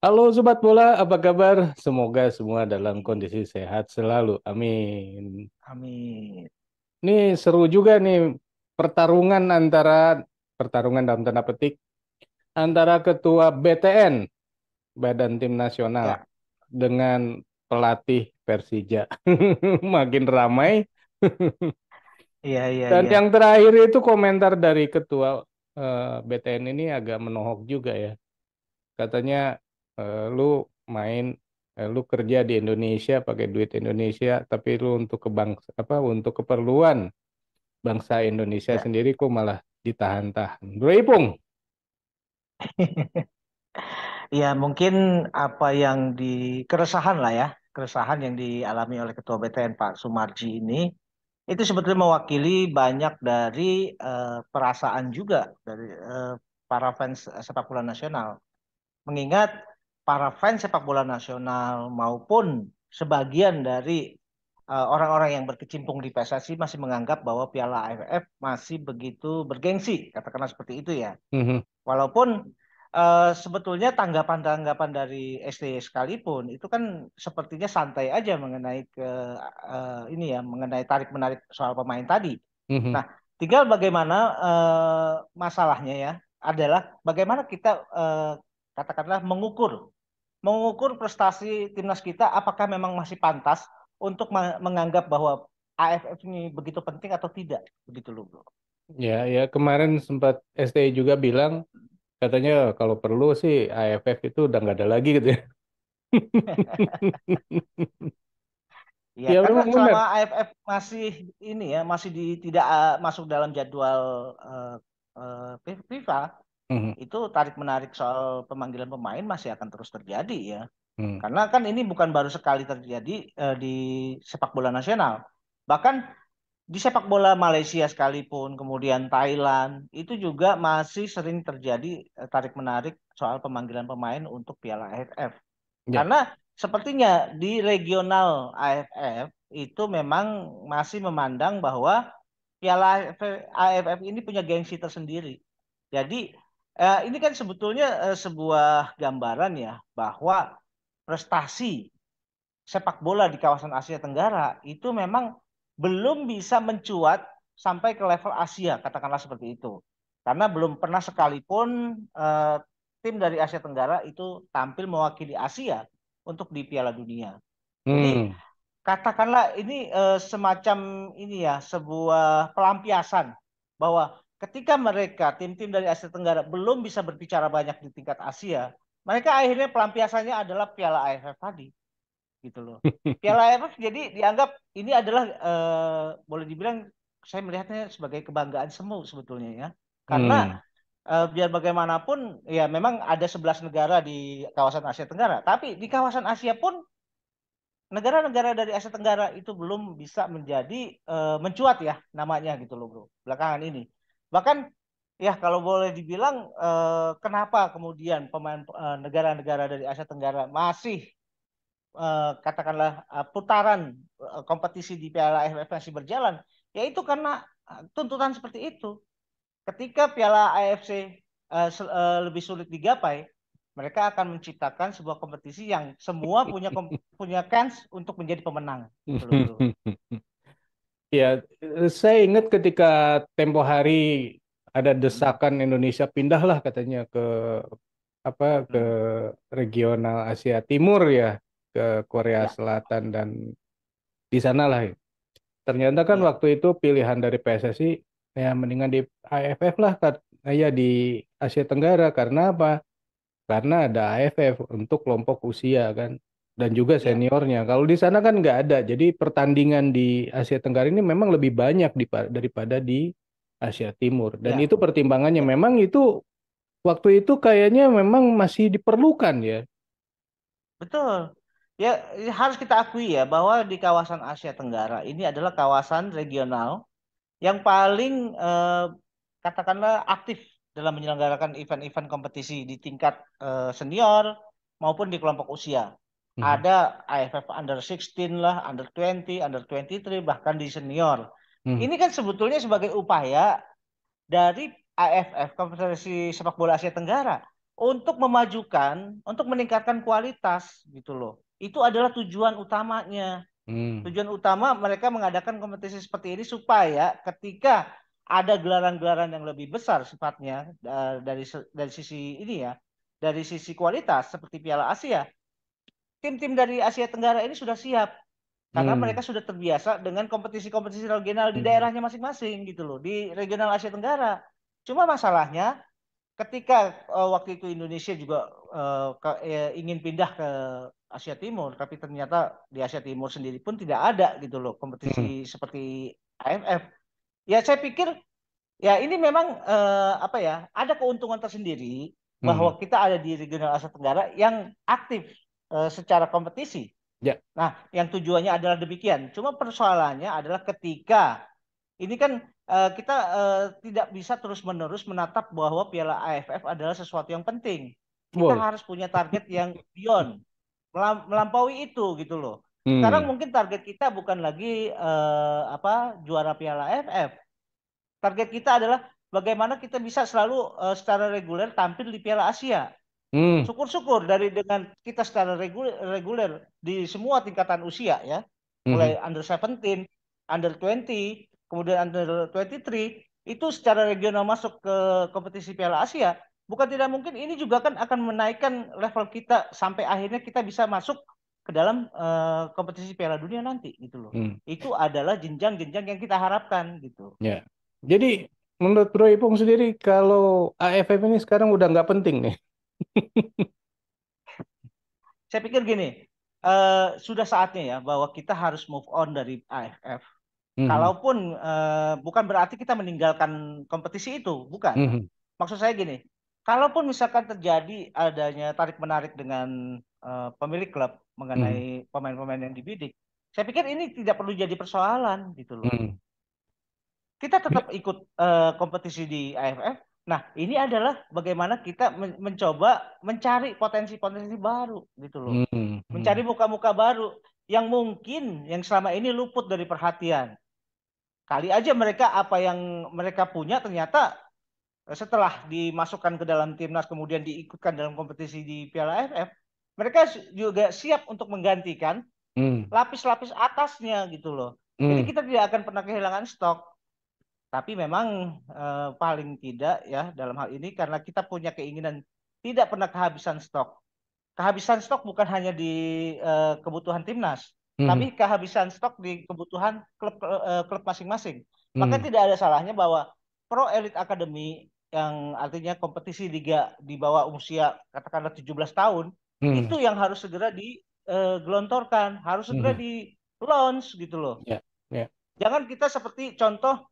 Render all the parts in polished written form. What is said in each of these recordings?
Halo Sobat Bola, apa kabar? Semoga semua dalam kondisi sehat selalu. Amin. Amin. Ini seru juga nih pertarungan pertarungan dalam tanda petik antara ketua BTN, Badan Tim Nasional, Ya, dengan pelatih Persija. Makin ramai. iya, iya, Dan iya. yang terakhir itu komentar dari ketua BTN ini agak menohok juga ya. Katanya lu main lu kerja di Indonesia pakai duit Indonesia tapi lu untuk untuk keperluan bangsa Indonesia Ya. sendiri kok malah ditahan-tahan. Bro Ipung. Ya, mungkin apa yang keresahan lah ya, keresahan yang dialami oleh Ketua BTN Pak Sumarji ini, itu sebetulnya mewakili banyak dari perasaan juga dari para fans sepak bola nasional. Mengingat para fans sepak bola nasional maupun sebagian dari orang-orang yang berkecimpung di PSSI masih menganggap bahwa Piala AFF masih begitu bergengsi, katakanlah seperti itu ya. Mhm, Walaupun sebetulnya tanggapan-tanggapan dari STY sekalipun itu kan sepertinya santai aja mengenai ini ya, mengenai tarik-menarik soal pemain tadi. mhm. Nah, tinggal bagaimana masalahnya ya adalah bagaimana kita katakanlah mengukur prestasi timnas kita apakah memang masih pantas untuk menganggap bahwa AFF ini begitu penting atau tidak, begitu loh, bro. Ya, ya kemarin sempat STI juga bilang katanya kalau perlu sih AFF itu udah nggak ada lagi gitu ya. Ya, Ya karena memang selama benar. AFF masih ini ya, masih tidak masuk dalam jadwal eh, FIFA, Mhm, itu tarik menarik soal pemanggilan pemain masih akan terus terjadi ya. mhm. Karena kan ini bukan baru sekali terjadi di sepak bola nasional. Bahkan di sepak bola Malaysia sekalipun, kemudian Thailand, itu juga masih sering terjadi tarik menarik soal pemanggilan pemain untuk Piala AFF. Ya. Karena sepertinya di regional AFF itu memang masih memandang bahwa Piala AFF ini punya gengsi tersendiri. Jadi ini kan sebetulnya sebuah gambaran ya bahwa prestasi sepak bola di kawasan Asia Tenggara itu memang belum bisa mencuat sampai ke level Asia, katakanlah seperti itu. Karena belum pernah sekalipun tim dari Asia Tenggara itu tampil mewakili Asia untuk di Piala Dunia. Jadi Hmm. katakanlah ini semacam ini ya, sebuah pelampiasan bahwa ketika mereka tim-tim dari Asia Tenggara belum bisa berbicara banyak di tingkat Asia, mereka akhirnya pelampiasannya adalah Piala AFF tadi gitu loh. Piala AFF jadi dianggap ini adalah boleh dibilang saya melihatnya sebagai kebanggaan semu sebetulnya ya. Karena Hmm. biar bagaimanapun ya memang ada 11 negara di kawasan Asia Tenggara, tapi di kawasan Asia pun negara-negara dari Asia Tenggara itu belum bisa menjadi mencuat ya namanya gitu loh bro belakangan ini. Bahkan ya kalau boleh dibilang kenapa kemudian pemain negara-negara dari Asia Tenggara masih katakanlah putaran kompetisi di Piala AFF masih berjalan, yaitu karena tuntutan seperti itu. Ketika Piala AFC lebih sulit digapai, mereka akan menciptakan sebuah kompetisi yang semua punya kans untuk menjadi pemenang, gitu loh, bro. Ya, saya ingat ketika tempo hari ada Hmm, desakan Indonesia pindahlah katanya ke hmm, regional Asia Timur ya, ke Korea ya, Selatan dan di sanalah. Ternyata kan ya, waktu itu pilihan dari PSSI ya mendingan di AFF lah ya di Asia Tenggara karena apa? Karena ada AFF untuk kelompok usia kan dan juga ya, seniornya. Kalau di sana kan nggak ada. Jadi pertandingan di Asia Tenggara ini memang lebih banyak daripada di Asia Timur. Dan ya, itu pertimbangannya ya, memang itu waktu itu kayaknya memang masih diperlukan ya. betul. Ya, harus kita akui ya bahwa di kawasan Asia Tenggara ini adalah kawasan regional yang paling katakanlah aktif dalam menyelenggarakan event-event kompetisi di tingkat senior maupun di kelompok usia. Mhm. Ada AFF Under 16 lah, Under 20, Under 23, bahkan di senior. Mhm. Ini kan sebetulnya sebagai upaya dari AFF, Konfederasi Sepak Bola Asia Tenggara, untuk memajukan, untuk meningkatkan kualitas gitu loh. Itu adalah tujuan utamanya. Hmm. Tujuan utama mereka mengadakan kompetisi seperti ini supaya ketika ada gelaran-gelaran yang lebih besar sifatnya dari sisi ini ya, dari sisi kualitas seperti Piala Asia, tim-tim dari Asia Tenggara ini sudah siap karena Hmm. mereka sudah terbiasa dengan kompetisi-kompetisi regional di Hmm. daerahnya masing-masing gitu loh, di regional Asia Tenggara. Cuma masalahnya ketika waktu itu Indonesia juga ingin pindah ke Asia Timur, tapi ternyata di Asia Timur sendiri pun tidak ada gitu loh Hmm. kompetisi seperti AFF. Ya saya pikir ya ini memang apa ya, ada keuntungan tersendiri Hmm. bahwa kita ada di regional Asia Tenggara yang aktif secara kompetisi. Ya. Nah, yang tujuannya adalah demikian. Cuma persoalannya adalah ketika ini kan kita tidak bisa terus-menerus menatap bahwa Piala AFF adalah sesuatu yang penting. Kita Boleh. harus punya target yang beyond, melampaui itu gitu loh. Sekarang Hmm. mungkin target kita bukan lagi apa juara Piala AFF. Target kita adalah bagaimana kita bisa selalu secara reguler tampil di Piala Asia. Hmm. Syukur-syukur dengan kita secara reguler di semua tingkatan usia ya, Hmm. mulai under 17, under 20, kemudian under 23 itu secara regional masuk ke kompetisi Piala Asia. Bukan tidak mungkin ini juga kan akan menaikkan level kita sampai akhirnya kita bisa masuk ke dalam kompetisi Piala Dunia nanti gitu loh. Hmm. Itu adalah jenjang-jenjang yang kita harapkan gitu. Ya. Jadi menurut Bro Ipung sendiri kalau AFF ini sekarang udah nggak penting nih. Saya pikir gini, sudah saatnya ya bahwa kita harus move on dari AFF. Hmm. Kalaupun bukan berarti kita meninggalkan kompetisi itu, bukan. Hmm. Maksud saya gini, kalaupun misalkan terjadi adanya tarik menarik dengan pemilik klub Hmm. mengenai pemain-pemain yang dibidik, saya pikir ini tidak perlu jadi persoalan gitu loh. Hmm. Kita tetap ikut kompetisi di AFF. Nah, ini adalah bagaimana kita mencoba mencari potensi-potensi baru gitu loh. Hmm. Mencari Hmm. muka-muka baru yang mungkin yang selama ini luput dari perhatian. Kali aja mereka apa yang mereka punya ternyata setelah dimasukkan ke dalam timnas kemudian diikutkan dalam kompetisi di Piala AFF, mereka juga siap untuk menggantikan Hmm. lapis-lapis atasnya gitu loh. Jadi Hmm. kita tidak akan pernah kehilangan stok. Tapi memang paling tidak ya dalam hal ini karena kita punya keinginan tidak pernah kehabisan stok. Kehabisan stok bukan hanya di kebutuhan timnas, tapi Hmm. kehabisan stok di kebutuhan klub masing-masing. Maka Hmm. tidak ada salahnya bahwa Pro Elite Academy yang artinya kompetisi liga di bawah usia katakanlah 17 tahun Hmm. itu yang harus segera digelontorkan, harus segera Hmm. di launch gitu loh. Ya. Ya. Jangan kita seperti contoh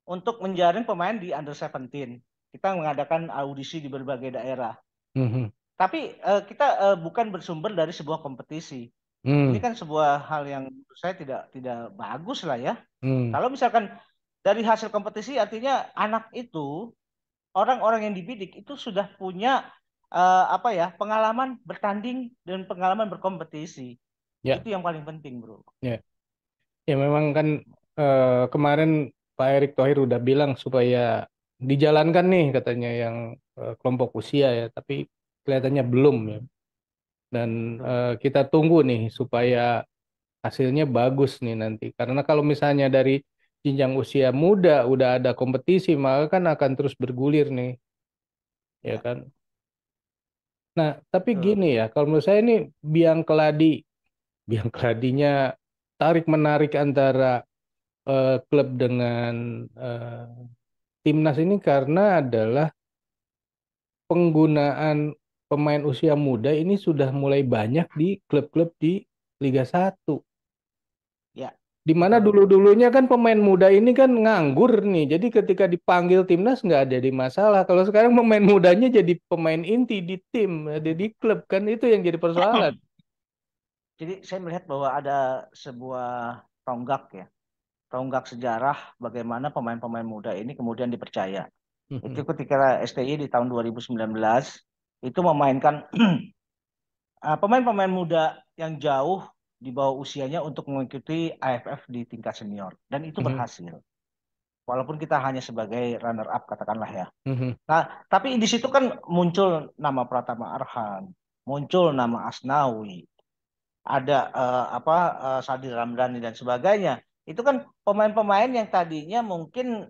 untuk menjaring pemain di under 17. Kita mengadakan audisi di berbagai daerah. Hmm. Tapi kita bukan bersumber dari sebuah kompetisi. Ini Hmm. kan sebuah hal yang menurut saya tidak bagus lah ya. Hmm. Kalau misalkan dari hasil kompetisi artinya anak itu orang-orang yang dibidik itu sudah punya apa ya pengalaman bertanding dan pengalaman berkompetisi. Ya. Itu yang paling penting, bro. Ya. Ya memang kan kemarin Pak Erick Thohir udah bilang supaya dijalankan nih katanya yang kelompok usia ya, tapi kelihatannya belum ya. Dan Betul. kita tunggu nih supaya hasilnya bagus nih nanti. Karena kalau misalnya dari jenjang usia muda udah ada kompetisi, maka kan akan terus bergulir nih, ya Ya, kan? Nah, tapi betul. gini ya, kalau menurut saya ini biang keladi, biang keladinya tarik menarik antara klub dengan eh, timnas ini karena adalah penggunaan pemain usia muda ini sudah mulai banyak di klub-klub di Liga 1. Ya, Di mana betul. dulu-dulunya kan pemain muda ini kan nganggur nih. Jadi ketika dipanggil timnas nggak ada di masalah. Kalau sekarang pemain mudanya jadi pemain inti di tim, ada di klub kan itu yang jadi persoalan. Jadi saya melihat bahwa ada sebuah tonggak ya, tonggak sejarah bagaimana pemain-pemain muda ini kemudian dipercaya. Itu Mhm. ketika STI di tahun 2019 itu memainkan pemain-pemain muda yang jauh di bawah usianya untuk mengikuti AFF di tingkat senior dan itu Mhm. berhasil. walaupun kita hanya sebagai runner up katakanlah ya. Mhm. Nah, tapi di situ kan muncul nama Pratama Arhan, muncul nama Asnawi, ada Sadil Ramdhani dan sebagainya. Itu kan pemain-pemain yang tadinya mungkin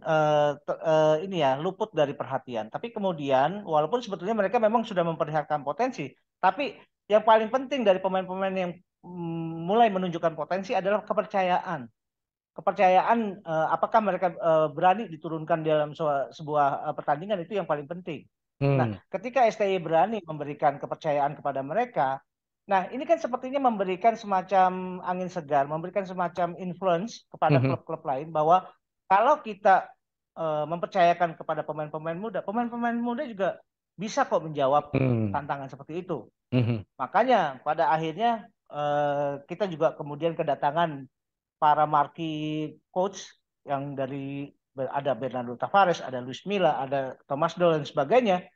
ini ya luput dari perhatian. Tapi kemudian walaupun sebetulnya mereka memang sudah memperlihatkan potensi, tapi yang paling penting dari pemain-pemain yang mulai menunjukkan potensi adalah kepercayaan. Kepercayaan apakah mereka berani diturunkan dalam sebuah pertandingan itu yang paling penting. Nah, Hmm. ketika STY berani memberikan kepercayaan kepada mereka, nah ini kan sepertinya memberikan semacam angin segar, memberikan semacam influence kepada Mhm. klub-klub lain bahwa kalau kita mempercayakan kepada pemain-pemain muda juga bisa kok menjawab Hmm. tantangan seperti itu. Mhm. Makanya pada akhirnya kita juga kemudian kedatangan para marquee coach yang dari ada Bernardo Tavares, ada Luis Milla, ada Thomas Doll dan sebagainya,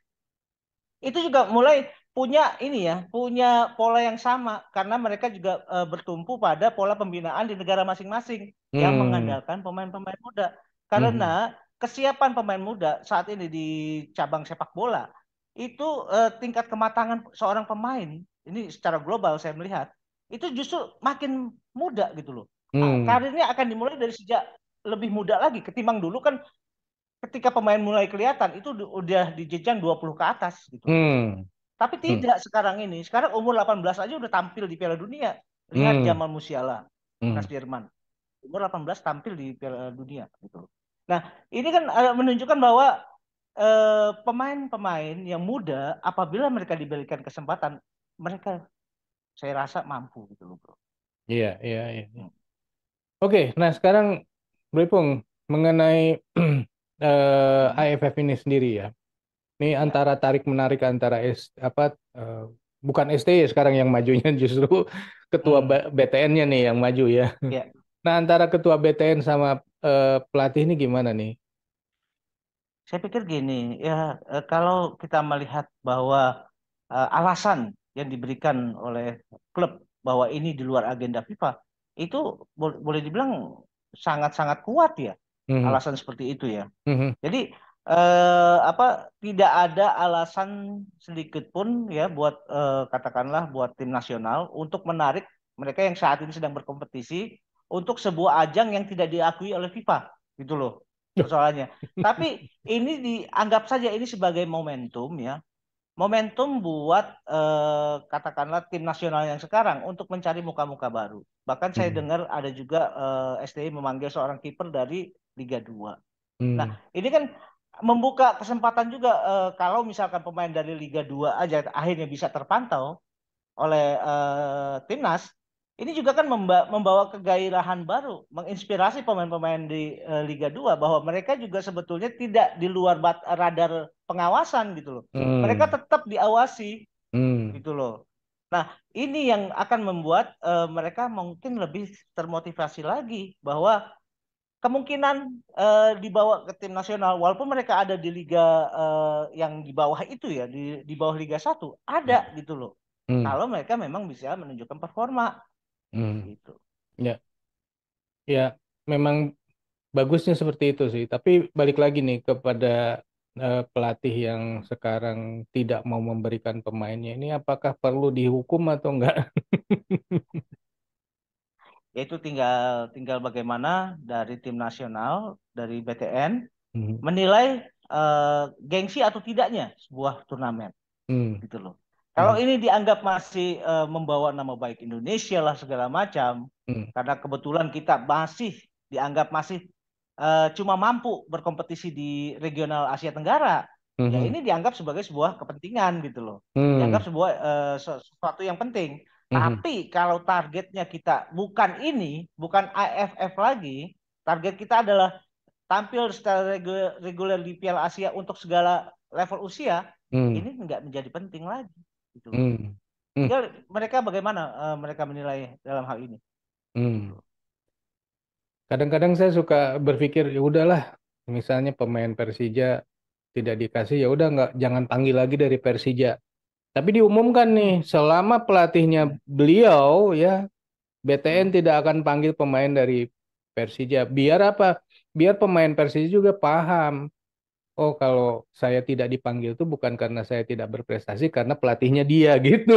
itu juga mulai punya ini ya, punya pola yang sama karena mereka juga bertumpu pada pola pembinaan di negara masing-masing yang Hmm. mengandalkan pemain-pemain muda. Karena Mhm. kesiapan pemain muda saat ini di cabang sepak bola itu tingkat kematangan seorang pemain ini secara global saya melihat itu justru makin muda gitu loh. Hmm. Karirnya akan dimulai dari sejak lebih muda lagi ketimbang dulu kan ketika pemain mulai kelihatan itu udah di jenjang 20 ke atas gitu. Hmm. Tapi Hmm. tidak sekarang ini. Sekarang umur 18 aja udah tampil di Piala Dunia. Lihat Hmm. Jamal Musiala, Hmm. timnas Jerman. Umur 18 tampil di Piala Dunia gitu. Nah, ini kan menunjukkan bahwa pemain-pemain yang muda apabila mereka diberikan kesempatan, mereka saya rasa mampu gitu loh, Bro. Iya, iya, iya. Iya. Hmm. Oke, nah sekarang Bro Ipung mengenai Hmm. AFF ini sendiri ya. Ini Ya, antara tarik menarik antara eh, bukan STY sekarang yang majunya justru ketua hmm. BTN-nya nih yang maju ya. Ya. Nah, antara ketua BTN sama pelatih ini gimana nih? Saya pikir gini, ya kalau kita melihat bahwa alasan yang diberikan oleh klub bahwa ini di luar agenda FIFA, itu boleh dibilang sangat-sangat kuat ya, Mhm. alasan seperti itu ya. Mhm. Jadi tidak ada alasan sedikit pun ya buat katakanlah buat tim nasional untuk menarik mereka yang saat ini sedang berkompetisi untuk sebuah ajang yang tidak diakui oleh FIFA, gitu loh persoalannya. Tapi ini dianggap saja ini sebagai momentum ya, momentum buat katakanlah tim nasional yang sekarang untuk mencari muka-muka baru. Bahkan saya Mhm. dengar ada juga STI memanggil seorang kiper dari Liga 2. Nah, Mhm. ini kan membuka kesempatan juga kalau misalkan pemain dari Liga 2 aja akhirnya bisa terpantau oleh timnas, ini juga kan membawa kegairahan baru, menginspirasi pemain-pemain di Liga 2 bahwa mereka juga sebetulnya tidak di luar radar pengawasan gitu loh. Mereka Mhm. tetap diawasi Mhm. gitu loh. Nah, ini yang akan membuat mereka mungkin lebih termotivasi lagi bahwa kemungkinan dibawa ke tim nasional walaupun mereka ada di liga yang di bawah itu ya di bawah Liga 1 ada gitu loh Mhm. kalau mereka memang bisa menunjukkan performa Mhm. gitu. Ya, ya, memang bagusnya seperti itu sih. Tapi balik lagi nih kepada pelatih yang sekarang tidak mau memberikan pemainnya ini, apakah perlu dihukum atau enggak? Yaitu tinggal tinggal bagaimana dari tim nasional dari BTN Mhm. menilai gengsi atau tidaknya sebuah turnamen Mhm. gitu loh. Kalau Mhm. ini dianggap masih membawa nama baik Indonesia lah segala macam, Mhm. karena kebetulan kita masih dianggap masih cuma mampu berkompetisi di regional Asia Tenggara, ya Mhm. ini dianggap sebagai sebuah kepentingan gitu loh, dianggap Mhm. sebuah sesuatu yang penting. Mhm. Tapi kalau targetnya kita bukan ini, bukan AFF lagi, target kita adalah tampil secara reguler di Piala Asia untuk segala level usia, Mhm. ini nggak menjadi penting lagi gitu loh. Mhm. Mhm. Tinggal mereka bagaimana mereka menilai dalam hal ini gitu. Mhm. Kadang-kadang saya suka berpikir ya udahlah, misalnya pemain Persija tidak dikasih ya udah nggak jangan panggil lagi dari Persija. Tapi diumumkan nih Hmm. selama pelatihnya Ya. beliau ya BTN Hmm. tidak akan panggil pemain dari Persija. Biar apa? biar pemain Persija juga paham. Oh, kalau saya tidak dipanggil itu bukan karena saya tidak berprestasi, karena pelatihnya dia gitu.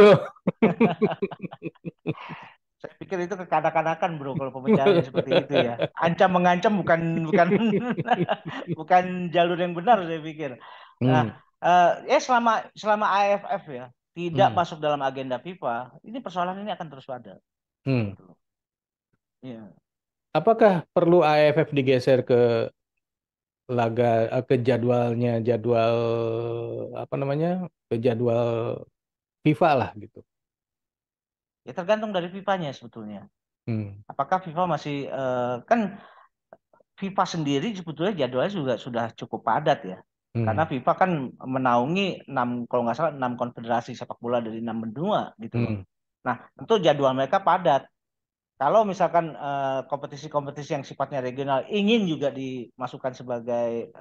Saya pikir itu kekanak-kanakan bro kalau pemecahnya seperti itu ya. Ancam mengancam bukan bukan bukan jalur yang benar saya pikir. Nah, Hmm, selama selama AFF ya tidak hmm, masuk dalam agenda FIFA, ini persoalan ini akan terus ada. hmm. Gitu loh. Iya. Apakah perlu AFF digeser ke ke jadwalnya, jadwal apa namanya, ke jadwal FIFA lah gitu. Ya tergantung dari FIFA-nya sebetulnya. Hmm, Apakah FIFA masih kan FIFA sendiri sebetulnya jadwalnya juga sudah cukup padat ya. Karena hmm, FIFA kan menaungi enam kalau nggak salah enam konfederasi sepak bola dari enam benua gitu loh. hmm, Nah, tentu jadwal mereka padat. Kalau misalkan kompetisi-kompetisi yang sifatnya regional ingin juga dimasukkan sebagai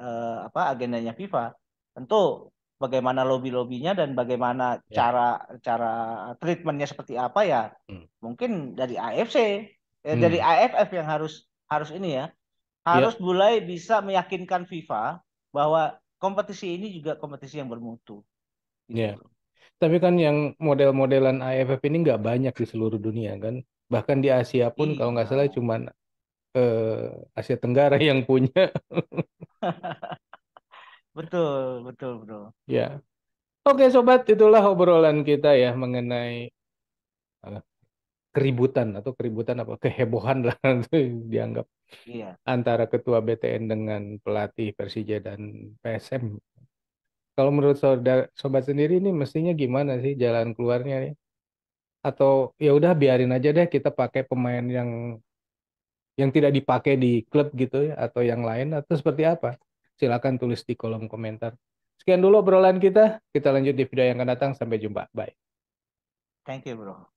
apa agendanya FIFA, tentu bagaimana lobby-lobbynya dan bagaimana ya, cara cara treatmentnya seperti apa ya, hmm, mungkin dari AFC, dari hmm, AFF yang harus harus ini ya, harus ya, mulai bisa meyakinkan FIFA bahwa kompetisi ini juga kompetisi yang bermutu, gitu ya. loh. Tapi kan yang model-modelan AFF ini nggak banyak di seluruh dunia kan. Bahkan di Asia pun kalau nggak Iya, salah cuman Asia Tenggara yang punya. betul, betul, betul. Ya. Oke sobat, itulah obrolan kita ya mengenai eh, keributan atau keributan apa kehebohan lah dianggap Iya. antara ketua BTN dengan pelatih Persija dan PSM. Kalau menurut sobat sendiri ini mestinya gimana sih jalan keluarnya nih? Atau ya udah biarin aja deh kita pakai pemain yang tidak dipakai di klub gitu ya atau yang lain atau seperti apa? Silakan tulis di kolom komentar. Sekian dulu obrolan kita. Kita lanjut di video yang akan datang. Sampai jumpa. Bye. Thank you, bro.